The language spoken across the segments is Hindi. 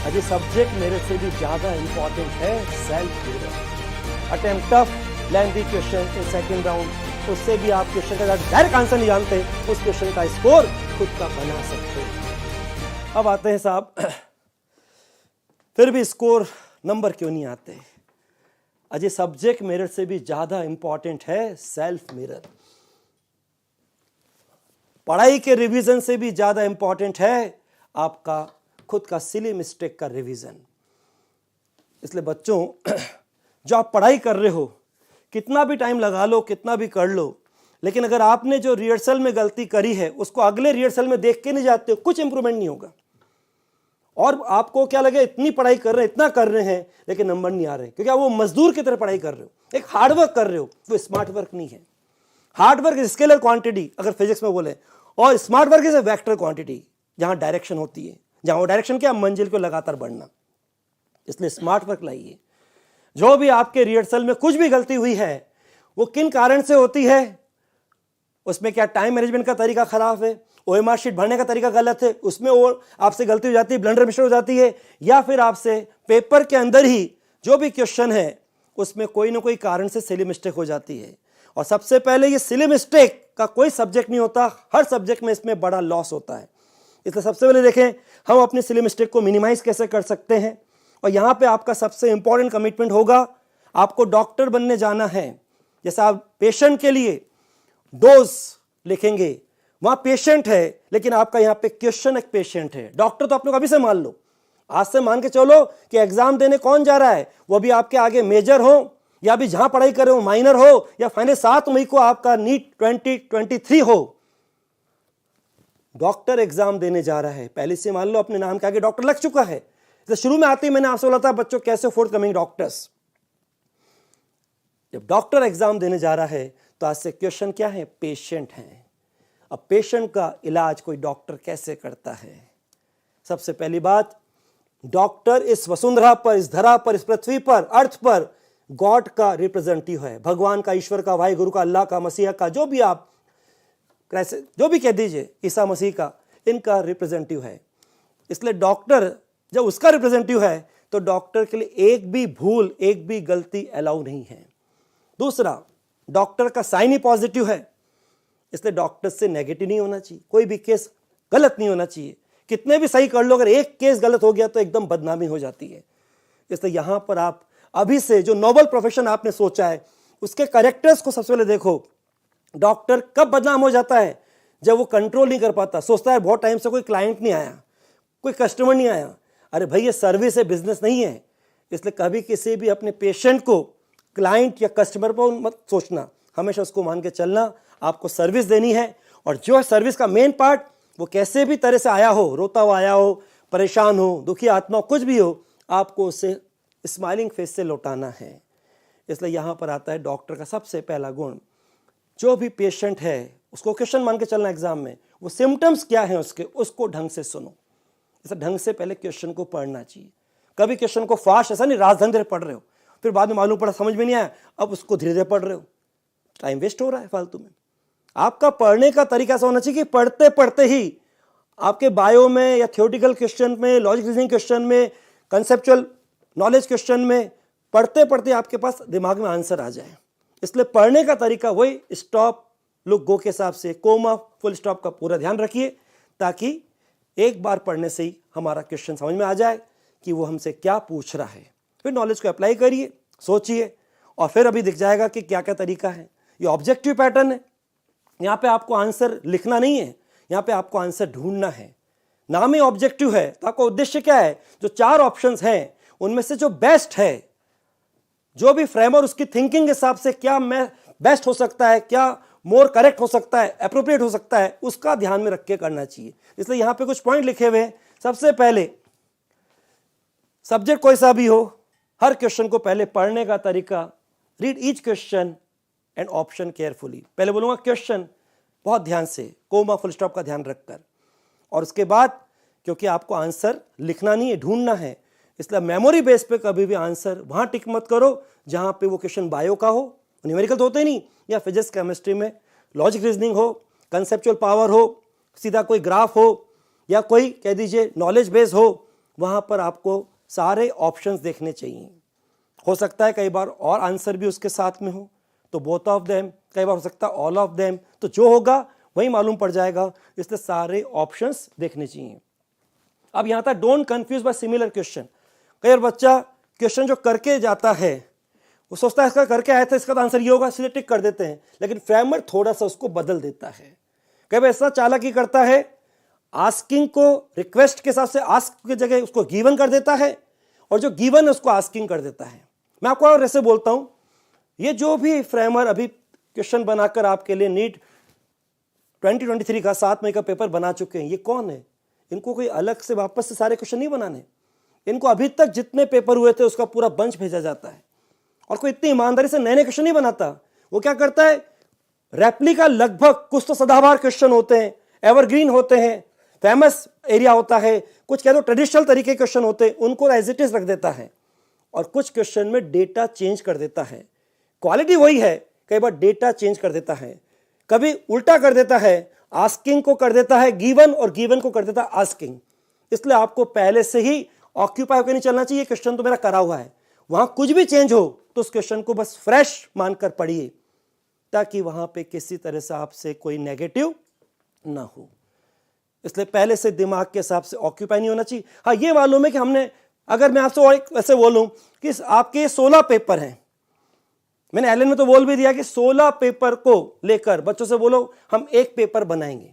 अजी सब्जेक्ट मेरे से भी ज्यादा इंपॉर्टेंट है self mirror. Attempt tough lengthy question in second round, उससे भी आप क्वेश्चन का डायरेक्ट आंसर नहीं जानते, उस क्वेश्चन का स्कोर खुद का बना सकते हैं। अब आते हैं साहब, फिर भी स्कोर नंबर क्यों नहीं आते? अजी सब्जेक्ट मेरिट से भी ज्यादा इंपॉर्टेंट है सेल्फ मिरर। पढ़ाई के रिवीजन से भी ज्यादा इंपॉर्टेंट है आपका खुद का सिली मिस्टेक का रिवीजन। इसलिए बच्चों, जो आप पढ़ाई कर रहे हो, कितना भी टाइम लगा लो, कितना भी कर लो, लेकिन अगर आपने जो रिहर्सल में गलती करी है उसको अगले रिहर्सल में देख के नहीं जाते हो, कुछ इंप्रूवमेंट नहीं होगा। और आपको क्या लगे, इतनी पढ़ाई कर रहे हैं, इतना कर रहे हैं, लेकिन नंबर नहीं आ रहे, क्योंकि आप वो मजदूर की तरह पढ़ाई कर रहे हो, एक हार्डवर्क कर रहे हो। वो स्मार्ट वर्क नहीं है। हार्डवर्क इज स्केलर क्वांटिटी अगर फिजिक्स में बोले, और smart work is a vector quantity, जहां डायरेक्शन होती है, जहां वो डायरेक्शन क्या, मंजिल को लगातार बढ़ना। इसलिए स्मार्ट वर्क लाइए। जो भी आपके रिहर्सल में कुछ भी गलती हुई है, वो किन कारण से होती है? उसमें क्या टाइम मैनेजमेंट का तरीका खराब है, ओएमआर शीट भरने का तरीका गलत है, उसमें वो आपसे गलती हो जाती है, ब्लंडर मिस्टेक हो जाती है, या फिर आपसे पेपर के अंदर ही जो भी क्वेश्चन है उसमें कोई ना कोई कारण से सिली मिस्टेक हो जाती है। और सबसे पहले ये सिली मिस्टेक का कोई सब्जेक्ट नहीं होता, हर सब्जेक्ट में इसमें बड़ा लॉस होता है। इसलिए सबसे पहले देखें हम अपनी सिली मिस्टेक को मिनिमाइज कैसे कर सकते हैं। और यहां पे आपका सबसे इंपॉर्टेंट कमिटमेंट होगा, आपको डॉक्टर बनने जाना है। जैसे आप पेशेंट के लिए डोज लिखेंगे, वहां पेशेंट है, लेकिन आपका यहां पे क्वेश्चन एक पेशेंट है। डॉक्टर तो आप लोग अभी से मान लो, आज से मान के चलो कि एग्जाम देने कौन जा रहा है, वो भी आपके आगे मेजर हो या भी जहां पढ़ाई कर रहे हो माइनर हो, या फाइनल 7 मई को आपका नीट 2023 हो, डॉक्टर एग्जाम देने जा रहा है। पहले से मान लो अपने नाम के आगे डॉक्टर लग चुका है। तो शुरू में आते ही मैंने आपसे बोला था बच्चों कैसे फोर्थ कमिंग डॉक्टर्स। जब डॉक्टर एग्जाम देने जा रहा है तो आज से क्वेश्चन क्या है, पेशेंट है। अब पेशेंट का इलाज कोई डॉक्टर कैसे करता है? सबसे पहली बात, डॉक्टर इस वसुंधरा पर, इस धरा पर, इस पृथ्वी पर, अर्थ पर गॉड का रिप्रेजेंटेटिव है, भगवान का, ईश्वर का, भाई गुरु का, अल्लाह का, मसीहा का, जो भी आप जो भी कह दीजिए, ईसा मसीह का, इनका रिप्रेजेंटेटिव है। इसलिए डॉक्टर जब उसका रिप्रेजेंटेटिव है तो डॉक्टर के लिए एक भी भूल, एक भी गलती अलाउ नहीं है। दूसरा, डॉक्टर का साइन ही पॉजिटिव है, इसलिए डॉक्टर से नेगेटिव नहीं होना चाहिए, कोई भी केस गलत नहीं होना चाहिए। कितने भी सही कर लो, अगर एक केस गलत हो गया तो एकदम बदनामी हो जाती है। इसलिए यहां पर आप अभी से जो नोबल प्रोफेशन आपने सोचा है उसके करेक्टर्स को सबसे पहले देखो। डॉक्टर कब बदनाम हो जाता है? जब वो कंट्रोल नहीं कर पाता, सोचता है बहुत टाइम से कोई क्लाइंट नहीं आया, कोई कस्टमर नहीं आया। अरे भाई, ये सर्विस है, बिजनेस नहीं है। इसलिए कभी किसी भी अपने पेशेंट को क्लाइंट या कस्टमर पर मत सोचना, हमेशा उसको मान के चलना। आपको सर्विस देनी है, और जो है सर्विस का मेन पार्ट, वो कैसे भी तरह से आया हो, रोता हुआ आया हो, परेशान हो, दुखी आत्मा, कुछ भी हो, आपको उसे स्माइलिंग फेस से लौटाना है। इसलिए यहां पर आता है डॉक्टर का सबसे पहला गुण, जो भी पेशेंट है उसको क्वेश्चन मान के चलना एग्जाम में, वो सिम्टम्स क्या है उसके, उसको ढंग से सुनो। इसे ढंग से पहले क्वेश्चन को पढ़ना चाहिए। कभी क्वेश्चन को फास्ट, ऐसा नहीं राजधानी धीरे पढ़ रहे हो, फिर बाद में मालूम पड़ा समझ में नहीं आया, अब उसको धीरे धीरे पढ़ रहे हो, टाइम वेस्ट हो रहा है फालतू में। आपका पढ़ने का तरीका ऐसा होना चाहिए कि पढ़ते पढ़ते ही आपके बायो में या थ्योरेटिकल क्वेश्चन में, लॉजिक रीजनिंग क्वेश्चन में, कंसेप्चुअल नॉलेज क्वेश्चन में, पढ़ते पढ़ते आपके पास दिमाग में आंसर आ जाए। इसलिए पढ़ने का तरीका वही स्टॉप लुक गो के हिसाब से, कोमा, फुल स्टॉप का पूरा ध्यान रखिए, ताकि एक बार पढ़ने से ही हमारा क्वेश्चन समझ में आ जाए कि वो हमसे क्या पूछ रहा है। फिर नॉलेज को अप्लाई करिए, सोचिए, और फिर अभी दिख जाएगा कि क्या क्या तरीका है। ये ऑब्जेक्टिव पैटर्न है, यहाँ पे आपको आंसर लिखना नहीं है, यहाँ पे आपको आंसर ढूंढना है। नाम ही ऑब्जेक्टिव है, तो आपका उद्देश्य क्या है? जो 4 ऑप्शंस हैं उनमें से जो बेस्ट है, जो भी फ्रेमर उसकी थिंकिंग के हिसाब से क्या मैं बेस्ट हो सकता है, क्या मोर करेक्ट हो सकता है, अप्रोप्रिएट हो सकता है, उसका ध्यान में रख के करना चाहिए। इसलिए यहां पे कुछ पॉइंट लिखे हुए हैं। सबसे पहले, सब्जेक्ट कोई सा भी हो, हर क्वेश्चन को पहले पढ़ने का तरीका, read each question and option carefully. पहले बोलूंगा क्वेश्चन बहुत ध्यान से, कोमा फुल स्टॉप का ध्यान रखकर, और उसके बाद क्योंकि आपको आंसर लिखना नहीं है, ढूंढना है, इसलिए मेमोरी बेस पे कभी भी आंसर वहां टिक मत करो जहां पे वो क्वेश्चन बायो का हो, न्यूमेरिकल तो होते ही नहीं, या फिजिक्स केमिस्ट्री में लॉजिक रीजनिंग हो, कंसेप्चुअल पावर हो, सीधा कोई ग्राफ हो, या कोई कह दीजिए नॉलेज बेस हो, वहां पर आपको सारे ऑप्शंस देखने चाहिए। हो सकता है कई बार और आंसर भी उसके साथ में हो, तो बोथ ऑफ देम, कई बार हो सकता है ऑल ऑफ देम, तो जो होगा वही मालूम पड़ जाएगा, इसलिए सारे ऑप्शंस देखने चाहिए। अब यहां था don't confuse by similar question. कई बार बच्चा क्वेश्चन जो करके जाता है वो सोचता है इसका करके आया था, इसका तो आंसर ये होगा, इसलिए टिक कर देते हैं, लेकिन फ्रेमर थोड़ा सा उसको बदल देता है। कई बार ऐसा चालाकी करता है, आस्किंग को रिक्वेस्ट के हिसाब से आस्क की जगह उसको गिवन कर देता है, और जो गिवन है उसको आस्किंग कर देता है। मैं आपको और ऐसे बोलता हूं, ये जो भी फ्रेमर अभी क्वेश्चन बनाकर आपके लिए नीट 2023 का 7 मई का पेपर बना चुके हैं, ये कौन है? इनको कोई अलग से वापस से सारे क्वेश्चन नहीं बनाने, इनको अभी तक जितने पेपर हुए थे उसका पूरा बंच भेजा जाता है, और कोई इतनी ईमानदारी से नए नए क्वेश्चन नहीं बनाता। वो क्या करता है, रेप्लिका लगभग, कुछ तो सदाबहार क्वेश्चन होते हैं, एवरग्रीन होते हैं, फेमस एरिया होता है, कुछ कह दो ट्रेडिशनल तरीके क्वेश्चन होते हैं, उनको एज इट इज रख देता है, और कुछ क्वेश्चन में डेटा चेंज कर देता है। क्वालिटी वही है, कई बार डेटा चेंज कर देता है, कभी उल्टा कर देता है, आस्किंग को कर देता है गिवन और गिवन को कर देता है आस्किंग। इसलिए आपको पहले से ही ऑक्यूपाई होकर नहीं चलना चाहिए, क्वेश्चन तो मेरा करा हुआ है, वहां कुछ भी चेंज हो तो उस क्वेश्चन को बस फ्रेश मानकर पढ़िए, ताकि वहां पे किसी तरह से आपसे कोई नेगेटिव ना हो। इसलिए पहले से दिमाग के हिसाब से ऑक्यूपाई नहीं होना चाहिए। हाँ, ये मालूम है कि हमने, अगर मैं आपसे और ऐसे बोलूं कि आपके 16 पेपर हैं, मैंने एलन में तो बोल भी दिया कि 16 पेपर को लेकर बच्चों से बोलो हम एक पेपर बनाएंगे,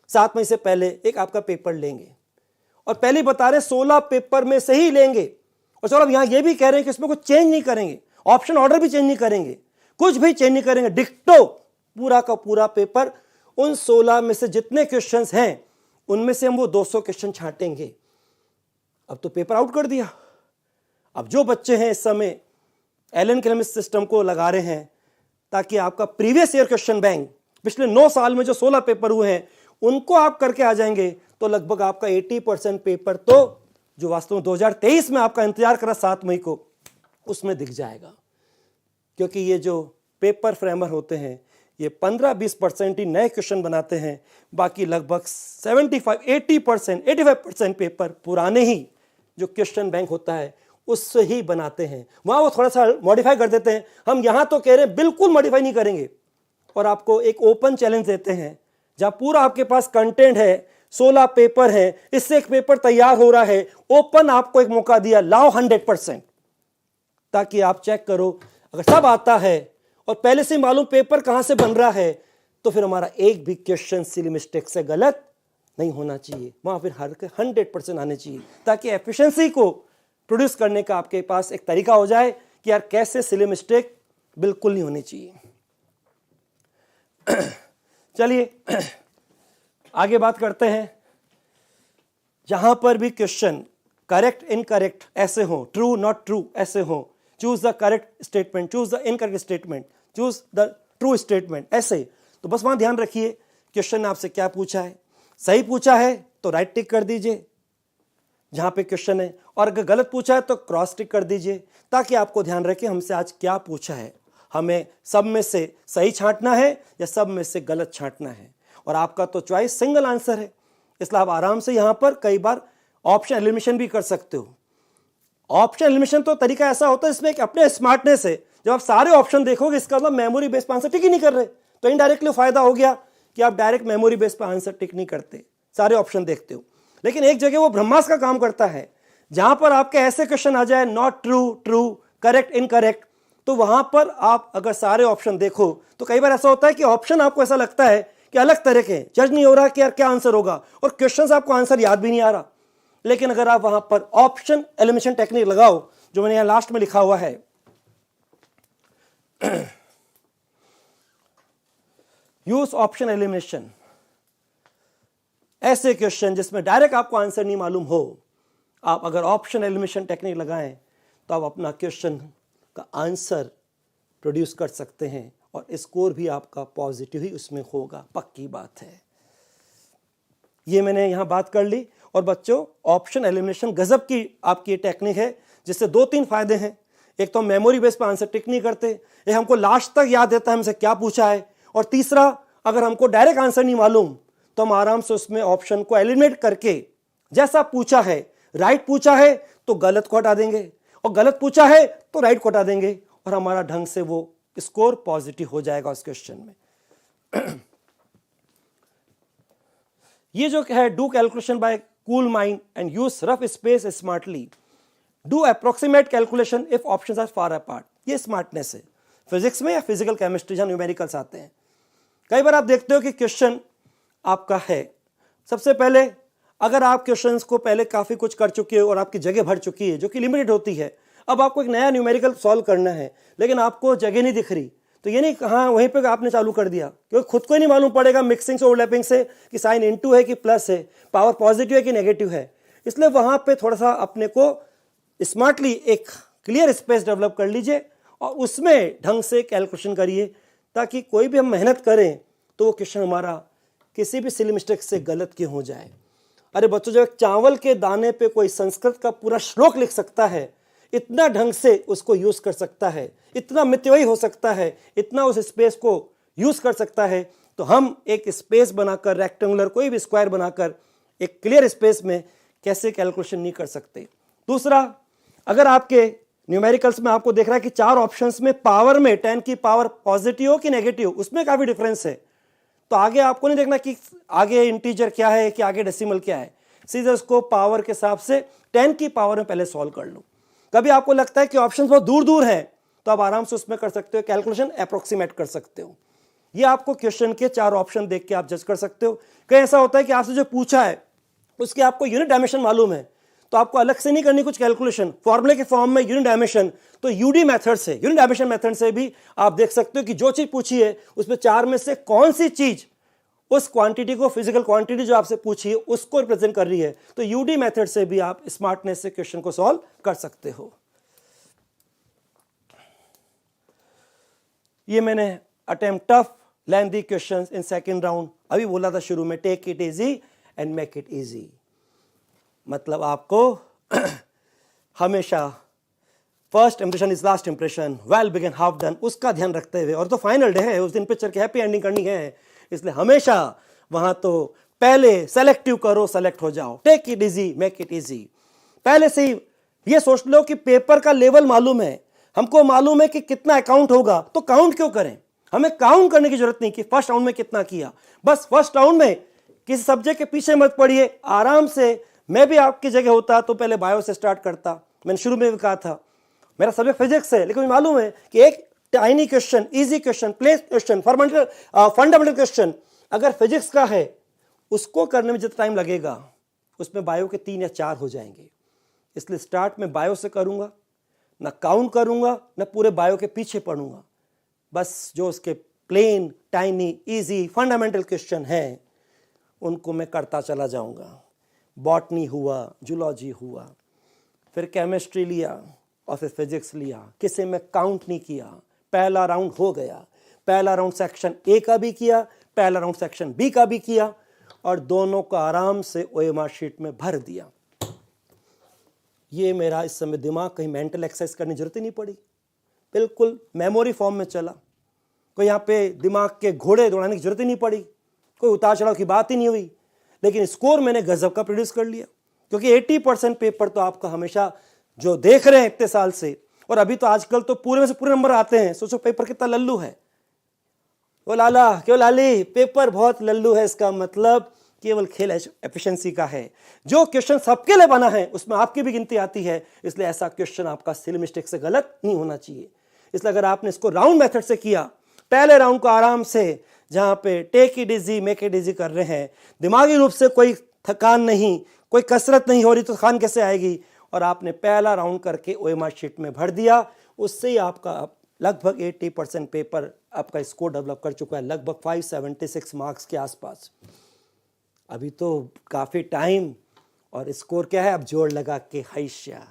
7 मई से पहले एक आपका पेपर लेंगे, और पहले बता रहे 16 पेपर में से ही लेंगे, और चलो अब यहां ये भी कह रहे हैं कि इसमें कुछ चेंज नहीं करेंगे, ऑप्शन ऑर्डर भी चेंज नहीं करेंगे, कुछ भी चेंज नहीं करेंगे, डिक्टो पूरा का पूरा पेपर, उन 16 में से जितने क्वेश्चंस हैं उनमें से हम वो 200 क्वेश्चन छांटेंगे। अब तो पेपर आउट कर दिया। अब जो बच्चे हैं इस समय एलन केमिस्ट सिस्टम को लगा रहे हैं ताकि आपका प्रीवियस ईयर क्वेश्चन बैंक पिछले 9 साल में जो 16 पेपर हुए हैं उनको आप करके आ जाएंगे, तो लगभग आपका 80% पेपर तो जो वास्तव में 2023 में आपका इंतजार करा 7 मई को, उसमें दिख जाएगा। क्योंकि ये जो पेपर फ्रेमर होते हैं ये 15-20% ही नए क्वेश्चन बनाते हैं, बाकी लगभग 85% पेपर पुराने ही जो क्वेश्चन बैंक होता है उससे ही बनाते हैं। वहां वो थोड़ा सा मॉडिफाई कर देते हैं, हम यहां तो कह रहे हैं बिल्कुल मॉडिफाई नहीं करेंगे, और आपको एक ओपन चैलेंज देते हैं जहां पूरा आपके पास कंटेंट है, 16 पेपर है, इससे एक पेपर तैयार हो रहा है, ओपन आपको एक मौका दिया, लाओ 100%, ताकि आप चेक करो। अगर सब आता है और पहले से मालूम पेपर कहां से बन रहा है, तो फिर हमारा एक भी क्वेश्चन सिली मिस्टेक से गलत नहीं होना चाहिए, वहां फिर हर 100% आने चाहिए, ताकि एफिशिएंसी को प्रोड्यूस करने का आपके पास एक तरीका हो जाए कि यार कैसे सिली मिस्टेक बिल्कुल नहीं होनी चाहिए। चलिए आगे बात करते हैं। जहां पर भी क्वेश्चन करेक्ट इनकरेक्ट ऐसे हो, ट्रू नॉट ट्रू ऐसे हो, choose the correct statement, choose the incorrect statement, choose the true statement, ऐसे, तो बस वहां ध्यान रखिए क्वेश्चन ने आपसे क्या पूछा है। सही पूछा है तो राइट टिक कर दीजिए जहां पे क्वेश्चन है, और अगर गलत पूछा है तो क्रॉस टिक कर दीजिए, ताकि आपको ध्यान रखे हमसे आज क्या पूछा है, हमें सब में से सही छांटना है या सब में से गलत छांटना है। और आपका तो चॉइस सिंगल आंसर है, इसलिए आप आराम से यहां पर कई बार ऑप्शन एलिमिनेशन भी कर सकते हो। ऑप्शन एलिमिनेशन तो तरीका ऐसा होता है इसमें कि अपने स्मार्टनेस से जब आप सारे ऑप्शन देखोगे, इसका मतलब मेमोरी बेस पर आंसर टिक ही नहीं कर रहे, तो इनडायरेक्टली फायदा हो गया कि आप डायरेक्ट मेमोरी बेस पर आंसर टिक नहीं करते, सारे ऑप्शन देखते हो। लेकिन एक जगह वो ब्रह्मास्त्र का काम करता है, जहां पर आपके ऐसे क्वेश्चन आ जाए not true, true, correct, incorrect, तो वहां पर आप अगर सारे ऑप्शन देखो तो कई बार ऐसा होता है कि ऑप्शन आपको ऐसा लगता है कि अलग तरह के, जज नहीं हो रहा कि यार क्या आंसर होगा, और क्वेश्चन आपको आंसर याद भी नहीं आ रहा। लेकिन अगर आप वहां पर ऑप्शन एलिमिनेशन टेक्निक लगाओ, जो मैंने यहां लास्ट में लिखा हुआ है, यूज ऑप्शन एलिमिनेशन, ऐसे क्वेश्चन जिसमें डायरेक्ट आपको आंसर नहीं मालूम हो, आप अगर ऑप्शन एलिमिनेशन टेक्निक लगाएं तो आप अपना क्वेश्चन का आंसर प्रोड्यूस कर सकते हैं, और स्कोर भी आपका पॉजिटिव ही उसमें होगा, पक्की बात है। ये मैंने यहां बात कर ली। और बच्चों, ऑप्शन एलिमिनेशन गजब की आपकी टेक्निक है, जिससे 2-3 फायदे हैं। एक तो मेमोरी बेस पर आंसर टिक नहीं करते, ये हमको लास्ट तक याद रहता है हमसे क्या पूछा है, और तीसरा, अगर हमको डायरेक्ट आंसर नहीं मालूम तो हम आराम से उसमें ऑप्शन को एलिमिनेट करके जैसा पूछा है राइट पूछा है तो गलत को हटा देंगे, और गलत पूछा है तो राइट को हटा देंगे, और हमारा ढंग से वो स्कोर पॉजिटिव हो जाएगा उस क्वेश्चन में। ये जो है do calculation by cool mind and use rough space smartly, do approximate calculation if options are far apart, ये स्मार्टनेस है फिजिक्स में या फिजिकल केमिस्ट्री जहां न्यूमेरिकल्स आते हैं। कई बार आप देखते हो कि क्वेश्चन आपका है, सबसे पहले अगर आप क्वेश्चंस को पहले काफी कुछ कर चुके हो और आपकी जगह भर चुकी है जो कि लिमिटेड होती है, अब आपको एक नया न्यूमेरिकल सॉल्व करना है लेकिन आपको जगह नहीं दिख रही, तो ये नहीं हाँ वहीं पे आपने चालू कर दिया, क्योंकि खुद को ही नहीं मालूम पड़ेगा मिक्सिंग से ओवरलैपिंग से कि साइन इनटू है कि प्लस है, पावर पॉजिटिव है कि नेगेटिव है। इसलिए वहां पे थोड़ा सा अपने को स्मार्टली एक क्लियर स्पेस डेवलप कर लीजिए और उसमें ढंग से कैलकुलेशन करिए, ताकि कोई भी हम मेहनत करें तो वो क्वेश्चन हमारा किसी भी सिली मिस्टेक से गलत क्यों हो जाए। अरे बच्चों, जब चावल के दाने पे कोई संस्कृत का पूरा श्लोक लिख सकता है, इतना ढंग से उसको यूज कर सकता है, इतना मितव्ययी हो सकता है, इतना उस स्पेस को यूज कर सकता है, तो हम एक स्पेस बनाकर रेक्टेंगुलर कोई भी स्क्वायर बनाकर एक क्लियर स्पेस में कैसे कैलकुलेशन नहीं कर सकते। दूसरा, अगर आपके न्यूमेरिकल्स में आपको देख रहा है कि 4 ऑप्शंस में पावर में 10 की पावर पॉजिटिव हो कि नेगेटिव, उसमें काफी डिफरेंस है, तो आगे आपको नहीं देखना कि आगे इंटीजर क्या है कि आगे डेसिमल क्या है, सीधे उसको पावर के हिसाब से 10 की पावर में पहले सॉल्व कर लो। कभी आपको लगता है कि ऑप्शंस बहुत दूर दूर हैं, तो आप आराम से उसमें कर सकते हो कैलकुलेशन, अप्रोक्सीमेट कर सकते हो। ये आपको क्वेश्चन के 4 ऑप्शन देख के आप जज कर सकते हो। कहीं ऐसा होता है कि आपसे जो पूछा है उसके आपको यूनिट डायमेंशन मालूम है, तो आपको अलग से नहीं करनी कुछ कैलकुलेशन, फॉर्मूले के फॉर्म में यूनिट डायमेंशन, तो यूडी मेथड से, यूनिट डायमेंशन मेथड से भी आप देख सकते हो कि जो चीज पूछी है उसमें 4 में से कौन सी चीज उस क्वांटिटी को, फिजिकल क्वांटिटी जो आपसे पूछी है उसको रिप्रेजेंट कर रही है। तो यूडी मेथड से भी आप स्मार्टनेस से क्वेश्चन को सॉल्व कर सकते हो। ये मैंने attempt tough lengthy questions in second round, अभी बोला था शुरू में, take it easy and make it easy, मतलब आपको हमेशा first impression is last impression, well begin half done, उसका ध्यान रखते हुए, और तो फाइनल डे है, उस दिन पिक्चर की हैप्पी एंडिंग करनी है, इसलिए हमेशा वहां तो पहले सेलेक्टिव करो, सेलेक्ट हो जाओ, take it easy make it easy. पहले से ही ये सोच लो कि पेपर का लेवल मालूम है, हमको मालूम है कि कितना अकाउंट होगा, तो काउंट क्यों करें, हमें काउंट करने की जरूरत नहीं कि फर्स्ट राउंड में कितना किया, बस फर्स्ट राउंड में किसी सब्जेक्ट के पीछे मत पड़िए, आराम से। मैं भी आपकी जगह होता तो पहले बायो से स्टार्ट करता, मैंने शुरू में भी कहा था मेरा सब्जेक्ट फिजिक्स है, लेकिन मुझे मालूम है कि एक tiny question, easy question, place question, fundamental question अगर फिजिक्स का है, उसको करने में जितना टाइम लगेगा उसमें बायो के 3 या 4 हो जाएंगे। इसलिए स्टार्ट में बायो से करूंगा, ना काउंट करूंगा, ना पूरे बायो के पीछे पढ़ूंगा, बस जो उसके plain, tiny, easy, fundamental question हैं उनको मैं करता चला जाऊंगा। बॉटनी हुआ, जूलॉजी हुआ, फिर केमिस्ट्री लिया और फिर फिजिक्स लिया, किसी में काउंट नहीं किया, पहला राउंड हो गया, पहला राउंड सेक्शन ए का भी किया, पहला राउंड सेक्शन बी का भी किया, और दोनों को आराम से ओएमआर शीट में भर दिया। ये मेरा इस समय दिमाग कहीं मेंटल एक्सरसाइज करने की जरूरत ही नहीं पड़ी, बिल्कुल मेमोरी फॉर्म में चला, कोई यहाँ पे दिमाग के घोड़े दौड़ाने की जरूरत ही नहीं पड़ी, कोई उतार चढ़ाव की बात ही नहीं हुई, लेकिन स्कोर मैंने गजब का प्रोड्यूस कर लिया, क्योंकि 80% पेपर तो आपका हमेशा जो देख रहे हैं इतने साल से, और अभी तो आजकल तो पूरे में से पूरे नंबर आते हैं, सोचो पेपर कितना लल्लू है, वो लाला क्यों लाली, पेपर बहुत लल्लू है, इसका मतलब केवल खेल एफिशिएंसी का है। जो क्वेश्चन सबके लिए बना है उसमें आपकी भी गिनती आती है, इसलिए ऐसा क्वेश्चन आपका सिली मिस्टेक से गलत नहीं होना चाहिए। इसलिए अगर आपने इसको राउंड मेथड से किया, पहले राउंड को आराम से, जहां पे take it easy make it easy कर रहे हैं, दिमागी रूप से कोई थकान नहीं, कोई कसरत नहीं हो रही, तो थकान कैसे आएगी, और आपने पहला राउंड करके ओएमआर शीट में भर दिया, उससे ही आपका लगभग 80% पेपर आपका स्कोर डेवलप कर चुका है, लगभग 576 मार्क्स के आसपास। अभी तो काफ़ी टाइम, और स्कोर क्या है, अब जोड़ लगा के हैशा,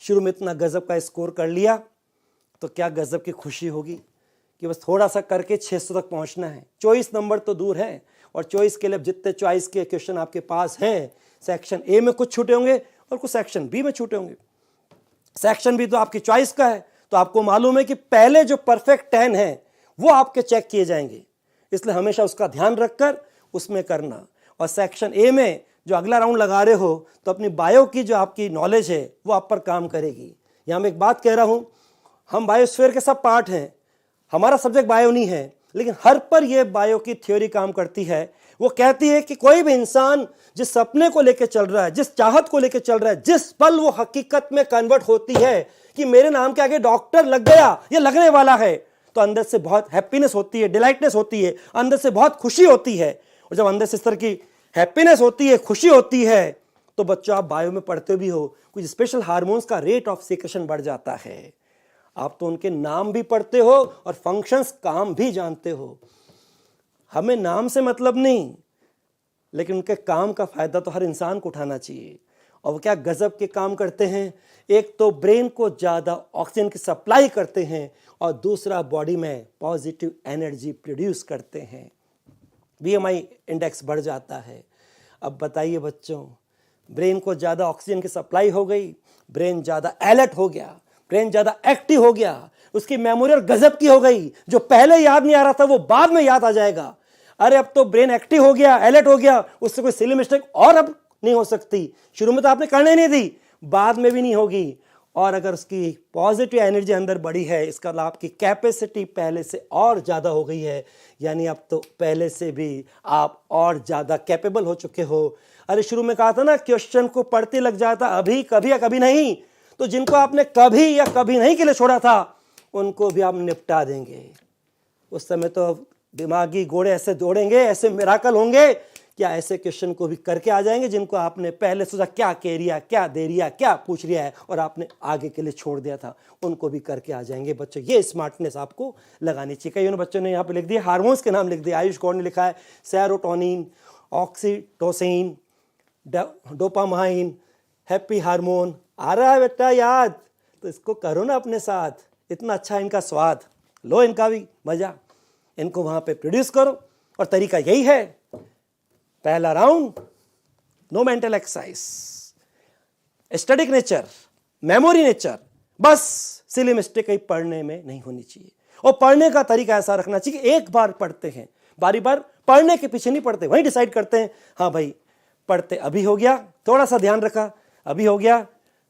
शुरू में इतना गजब का स्कोर कर लिया तो क्या गजब की खुशी होगी कि बस थोड़ा सा करके 600 तक पहुंचना है। 24 नंबर तो दूर है, और चॉइस के लिए जितने चॉइस के क्वेश्चन आपके पास हैं, सेक्शन ए में कुछ छूटे होंगे और कुछ सेक्शन बी में छूटे होंगे। सेक्शन बी तो आपकी चॉइस का है, तो आपको मालूम है कि पहले जो परफेक्ट 10 है वो आपके चेक किए जाएंगे, इसलिए हमेशा उसका ध्यान रखकर उसमें करना। और सेक्शन ए में जो अगला राउंड लगा रहे हो तो अपनी बायो की जो आपकी नॉलेज है वो आप पर काम करेगी। यहाँ मैं एक बात कह रहा हूँ, हम बायोस्फीयर के सब पार्ट हैं, हमारा सब्जेक्ट बायो नहीं है, लेकिन हर पर यह बायो की थ्योरी काम करती है। वो कहती है कि कोई भी इंसान जिस सपने को लेकर चल रहा है, जिस चाहत को लेकर चल रहा है, जिस पल वो हकीकत में कन्वर्ट होती है कि मेरे नाम के आगे डॉक्टर लग गया, ये लगने वाला है, तो अंदर से बहुत हैप्पीनेस होती है, डिलाइटनेस होती है, अंदर से बहुत खुशी होती है। और जब अंदर से इस तरह की हैप्पीनेस होती है, खुशी होती है, तो बच्चों आप बायो में पढ़ते भी हो, कुछ स्पेशल हार्मोन्स का रेट ऑफ सीक्रेशन बढ़ जाता है। आप तो उनके नाम भी पढ़ते हो और फंक्शंस, काम भी जानते हो। हमें नाम से मतलब नहीं, लेकिन उनके काम का फायदा तो हर इंसान को उठाना चाहिए। और वो क्या गजब के काम करते हैं, एक तो ब्रेन को ज़्यादा ऑक्सीजन की सप्लाई करते हैं और दूसरा बॉडी में पॉजिटिव एनर्जी प्रोड्यूस करते हैं, BMI इंडेक्स बढ़ जाता है। अब बताइए बच्चों, ब्रेन को ज़्यादा ऑक्सीजन की सप्लाई हो गई, ब्रेन ज़्यादा अलर्ट हो गया, ब्रेन ज़्यादा एक्टिव हो गया, उसकी मेमोरी गजब की हो गई, जो पहले याद नहीं आ रहा था वो बाद में याद आ जाएगा। अरे अब तो ब्रेन एक्टिव हो गया, अलर्ट हो गया, उससे कोई सिली मिस्टेक और अब नहीं हो सकती। शुरू में तो आपने करने नहीं दी, बाद में भी नहीं होगी। और अगर उसकी पॉजिटिव एनर्जी अंदर बढ़ी है, इसका मतलब आपकी कैपेसिटी पहले से और ज़्यादा हो गई है, यानी अब तो पहले से भी आप और ज़्यादा कैपेबल हो चुके हो। अरे शुरू में कहा था ना, क्वेश्चन को पढ़ते लग जाता, अभी कभी या कभी नहीं, तो जिनको आपने कभी या कभी नहीं के लिए छोड़ा था उनको भी आप निपटा देंगे। उस समय तो दिमागी घोड़े ऐसे दौड़ेंगे, ऐसे मिराकल होंगे, क्या ऐसे क्वेश्चन को भी करके आ जाएंगे जिनको आपने पहले सोचा क्या कह रिया, क्या दे रिया, क्या पूछ रिया है और आपने आगे के लिए छोड़ दिया था, उनको भी करके आ जाएंगे। बच्चों ये स्मार्टनेस आपको लगानी चाहिए। कई बच्चों ने यहाँ पे लिख दिए, हार्मोन्स के नाम लिख दिए। आयुष गौड़ ने लिखा है serotonin, oxytocin, dopamine, happy hormone. आ रहा है बेटा याद, तो इसको करो ना अपने साथ, इतना अच्छा इनका स्वाद, लो इनका भी मजा, इनको वहां पे प्रोड्यूस करो। और तरीका यही है, पहला round no mental exercise, static nature, memory nature, बस सिली मिस्टेक कहीं पढ़ने में नहीं होनी चाहिए। और पढ़ने का तरीका ऐसा रखना चाहिए कि एक बार पढ़ते हैं, बारी बार पढ़ने के पीछे नहीं पढ़ते, वहीं डिसाइड करते हैं हाँ भाई पढ़ते, अभी हो गया, थोड़ा सा ध्यान रखा, अभी हो गया,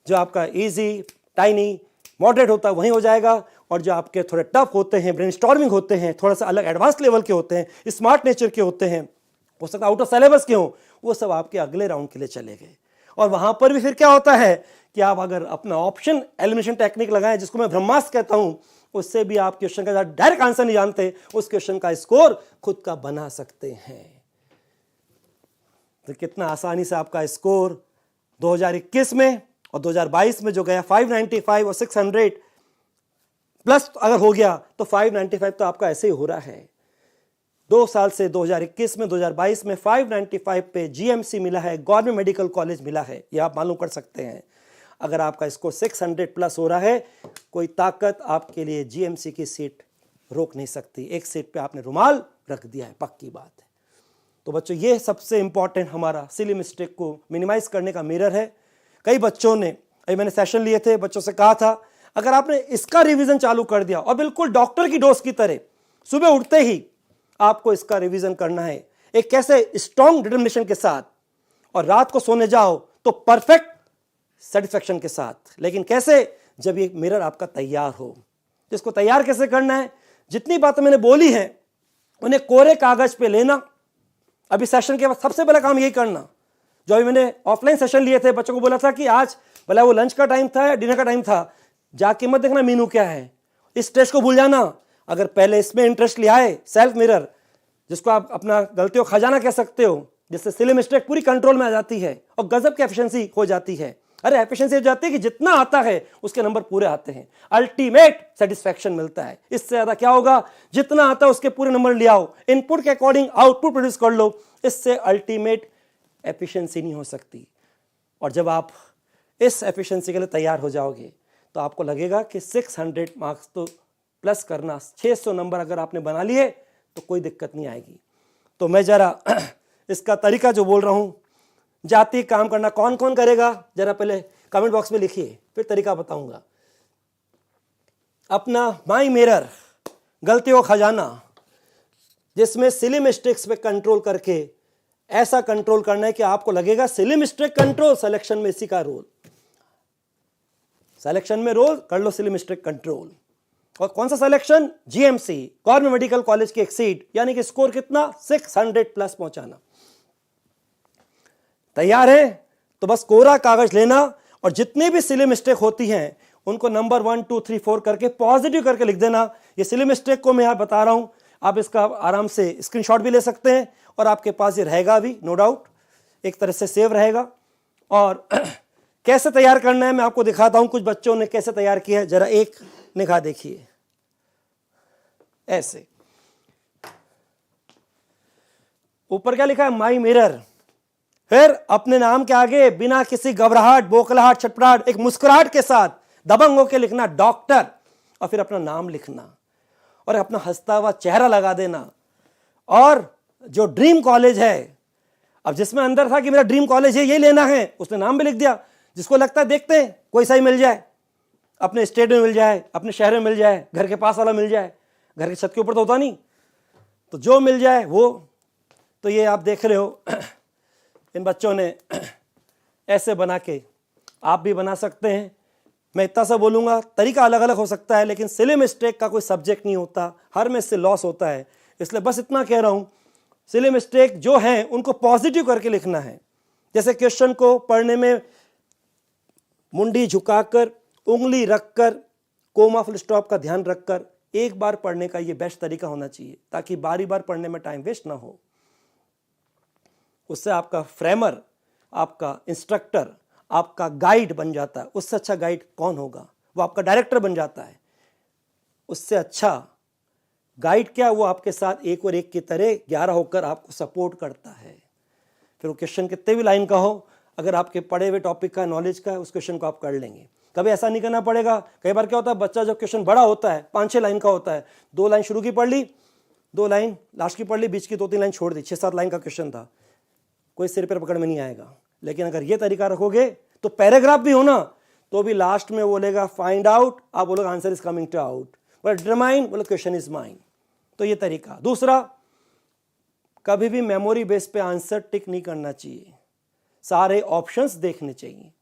जो आपका इजी, टाइनी, मॉडरेट होता है वहीं हो जाएगा। और जो आपके थोड़े टफ होते हैं, ब्रेनस्टॉर्मिंग होते हैं, थोड़ा सा अलग एडवांस लेवल के होते हैं, स्मार्ट नेचर के होते हैं, हो सकता है आउट ऑफ सिलेबस के हों, वो सब आपके अगले राउंड के लिए चले गए। और वहां पर भी फिर क्या होता है कि आप अगर अपना ऑप्शन एलिमिनेशन टेक्निक लगाएं, जिसको मैं ब्रह्मास्त्र कहता हूं, उससे भी आप क्वेश्चन का डायरेक्ट आंसर नहीं जानते, उस क्वेश्चन का स्कोर खुद का बना सकते हैं। तो कितना आसानी से आपका स्कोर 2021 में और 2022 में जो गया 595 और 600 प्लस अगर हो गया तो 595 तो आपका ऐसे ही हो रहा है। 2 साल से 2021 में 2022 में 595 पे GMC मिला है, गवर्नमेंट मेडिकल कॉलेज मिला है, ये आप मालूम कर सकते हैं। अगर आपका स्कोर 600 प्लस हो रहा है, कोई ताकत आपके लिए GMC की सीट रोक नहीं सकती। एक सीट पे आपने रुमाल रख दिया है, पक्की बात है। तो बच्चों ये सबसे इंपॉर्टेंट हमारा सिली मिस्टेक को मिनिमाइज करने का मिरर है। कई बच्चों ने, अभी मैंने सेशन लिए थे, बच्चों से कहा था अगर आपने इसका रिवीजन चालू कर दिया और बिल्कुल डॉक्टर की डोज की तरह सुबह उठते ही आपको इसका रिवीजन करना है, एक कैसे स्ट्रॉन्ग डिटर्मिनेशन के साथ, और रात को सोने जाओ तो परफेक्ट सेटिस्फैक्शन के साथ। लेकिन कैसे, जब ये मिरर आपका तैयार हो। इसको तैयार कैसे करना है, जितनी बातें मैंने बोली हैं उन्हें कोरे कागज पे लेना। अभी सेशन के बाद सबसे पहला काम यही करना, जो अभी मैंने ऑफलाइन सेशन लिए थे, बच्चों को बोला था कि आज भला वो लंच का टाइम था या डिनर का टाइम था, जाके मत देखना मेनू क्या है, इस टेस्ट को भूल जाना। अगर पहले इसमें इंटरेस्ट ले आए, सेल्फ मिरर, जिसको आप अपना गलतियों खजाना कह सकते हो, जिससे सिली मिस्टेक पूरी कंट्रोल में आ जाती है और गजब की एफिशिएंसी हो जाती है। अरे एफिशिएंसी हो जाती है कि जितना आता है उसके नंबर पूरे आते हैं, अल्टीमेट सेटिस्फैक्शन मिलता है। इससे ज्यादा क्या होगा, जितना आता है उसके पूरे नंबर ले आओ, इनपुट के अकॉर्डिंग आउटपुट प्रोड्यूस कर लो, इससे अल्टीमेट एफिशिएंसी नहीं हो सकती। और जब आप इस एफिशिएंसी के लिए तैयार हो जाओगे तो आपको लगेगा कि 600 मार्क्स तो प्लस करना, 600 नंबर अगर आपने बना लिए तो कोई दिक्कत नहीं आएगी। तो मैं जरा इसका तरीका जो बोल रहा हूं, जाति काम करना कौन कौन करेगा, जरा पहले कमेंट बॉक्स में लिखिए, फिर तरीका बताऊंगा। अपना माई मिरर, गलतियों खजाना, जिसमें सिली मिस्टेक्स पे कंट्रोल करके ऐसा कंट्रोल करना है कि आपको लगेगा सिली मिस्टेक कंट्रोल, सिलेक्शन में इसी का रोल, सिलेक्शन में रोल कर लो सिली मिस्टेक कंट्रोल। और कौन सा selection? GMC, government medical college की एक सीट, यानी कि स्कोर कितना? 600 प्लस पहुंचाना। तैयार है? तो बस कोरा कागज लेना और जितनी भी सिली मिस्टेक होती हैं उनको नंबर 1 2 3 4 करके पॉजिटिव करके लिख देना। ये सिली मिस्टेक को मैं यहां बता रहा हूं, आप इसका आराम से स्क्रीनशॉट भी ले सकते हैं और आपके पास ये रहेगा भी, नो डाउट, एक तरह से सेव रहेगा। और कैसे तैयार करना है मैं आपको दिखाता हूं, कुछ बच्चों ने कैसे तैयार किया है, जरा एक निगाह देखिए। ऐसे ऊपर क्या लिखा है? माई मिरर। फिर अपने नाम के आगे बिना किसी घबराहट, बोखलाहट, छटपटाहट, एक मुस्कुराहट के साथ दबंग होकर लिखना डॉक्टर, और फिर अपना नाम लिखना और अपना हंसता हुआ चेहरा लगा देना। और जो ड्रीम कॉलेज है, अब जिसमें अंदर था कि मेरा ड्रीम कॉलेज है ये लेना है, उसने नाम भी लिख दिया। जिसको लगता है देखते हैं कोई सा ही मिल जाए, अपने स्टेट में मिल जाए, अपने शहर में मिल जाए, घर के पास वाला मिल जाए, घर की छत के ऊपर तो होता नहीं, तो जो मिल जाए वो। तो ये आप देख रहे हो इन बच्चों ने ऐसे बना के, आप भी बना सकते हैं। मैं इतना सा बोलूँगा, तरीका अलग अलग हो सकता है, लेकिन सिली मिस्टेक का कोई सब्जेक्ट नहीं होता, हर में से लॉस होता है। इसलिए बस इतना कह रहा हूँ, सिली मिस्टेक जो हैं उनको पॉजिटिव करके लिखना है। जैसे क्वेश्चन को पढ़ने में मुंडी झुकाकर, उंगली रखकर, कोमा फुल स्टॉप का ध्यान रखकर एक बार पढ़ने का ये बेस्ट तरीका होना चाहिए, ताकि बारी बार पढ़ने में टाइम वेस्ट ना हो। उससे आपका फ्रेमर, आपका इंस्ट्रक्टर, आपका गाइड बन जाता है। उससे अच्छा गाइड कौन होगा? वो आपका डायरेक्टर बन जाता है। उससे अच्छा गाइड क्या, वो आपके साथ एक और एक की तरह 11 होकर आपको सपोर्ट करता है। फिर वो क्वेश्चन कितने भी लाइन का हो, अगर आपके पढ़े हुए टॉपिक का, नॉलेज का है, उस क्वेश्चन को आप कर लेंगे। कभी ऐसा नहीं करना पड़ेगा। कई बार क्या होता है, बच्चा जब क्वेश्चन बड़ा होता है, 5-6 लाइन का होता है, 2 लाइन शुरू की पढ़ ली, 2 लाइन लास्ट की पढ़ ली, बीच की 2-3 लाइन छोड़ दी, 6-7 लाइन का क्वेश्चन था, कोई सिर पर पकड़ में नहीं आएगा। लेकिन अगर ये तरीका रखोगे तो पैराग्राफ भी हो ना, तो भी लास्ट में बोलेगा फाइंड आउट, आप बोलोगे answer is coming to out, but determine बोलो क्वेश्चन इज माइन। तो ये तरीका। दूसरा, कभी भी मेमोरी बेस पे आंसर टिक नहीं करना चाहिए, सारे ऑप्शंस देखने चाहिए।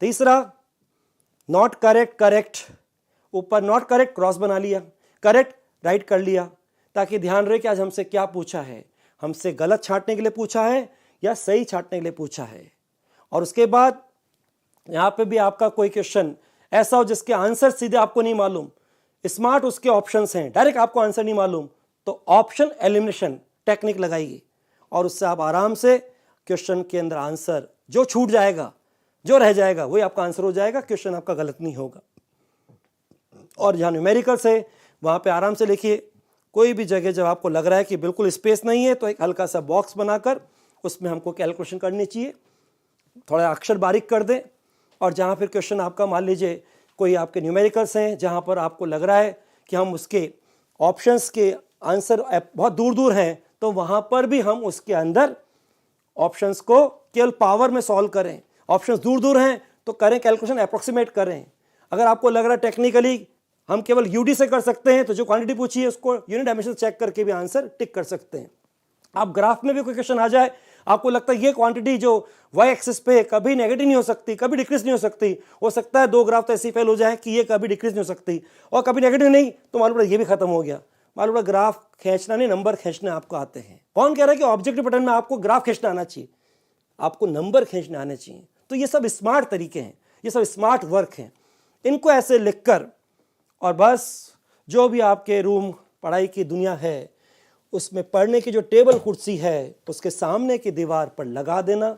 तीसरा, नॉट करेक्ट, करेक्ट, ऊपर नॉट करेक्ट क्रॉस बना लिया, करेक्ट राइट कर लिया, ताकि ध्यान रहे कि आज हमसे क्या पूछा है, हमसे गलत छांटने के लिए पूछा है या सही छांटने के लिए पूछा है। और उसके बाद यहां पे भी आपका कोई क्वेश्चन ऐसा हो जिसके आंसर सीधे आपको नहीं मालूम, स्मार्ट उसके ऑप्शंस हैं, डायरेक्ट आपको आंसर नहीं मालूम, तो ऑप्शन एलिमिनेशन टेक्निक लगाइए और उससे आप आराम से क्वेश्चन के अंदर आंसर जो छूट जाएगा, जो रह जाएगा, वही आपका आंसर हो जाएगा, क्वेश्चन आपका गलत नहीं होगा। और जहां न्यूमेरिकल्स है वहां पे आराम से लिखिए। कोई भी जगह जब आपको लग रहा है कि बिल्कुल स्पेस नहीं है, तो एक हल्का सा बॉक्स बनाकर उसमें हमको कैलकुलेशन करनी चाहिए, थोड़ा अक्षर बारीक कर दें। और जहां फिर क्वेश्चन आपका मान लीजिए कोई आपके न्यूमेरिकल्स हैं जहां पर आपको लग रहा है कि हम उसके ऑप्शंस के आंसर बहुत दूर दूर हैं, तो वहां पर भी हम उसके अंदर ऑप्शंस को केवल पावर में सॉल्व करें। ऑप्शंस दूर दूर हैं तो करें कैलकुलेशन, अप्रोक्सीमेट करें। अगर आपको लग रहा है टेक्निकली हम केवल यूडी से कर सकते हैं, तो जो क्वांटिटी पूछी है उसको यूनिट डायमेंशन चेक करके भी आंसर टिक कर सकते हैं। आप ग्राफ में भी कोई क्वेश्चन आ जाए, आपको लगता है ये क्वांटिटी जो वाई एक्सिस पे कभी नेगेटिव नहीं हो सकती, कभी डिक्रीज नहीं हो सकता है 2 ग्राफ तो ऐसी फेल हो जाए कि ये कभी डिक्रीज नहीं हो सकती और कभी नेगेटिव नहीं, तो मालूम पड़ा ये भी खत्म हो गया। मालूम पड़ा ग्राफ खींचना नहीं, नंबर खींचने आपको आते हैं। कौन कह रहा है कि ऑब्जेक्टिव पैटर्न में आपको ग्राफ खींचना आना चाहिए? आपको नंबर खींचने आने चाहिए। तो ये सब स्मार्ट तरीके हैं, ये सब स्मार्ट वर्क हैं। इनको ऐसे लिखकर और बस जो भी आपके रूम पढ़ाई की दुनिया है उसमें पढ़ने की जो टेबल कुर्सी है उसके सामने की दीवार पर लगा देना।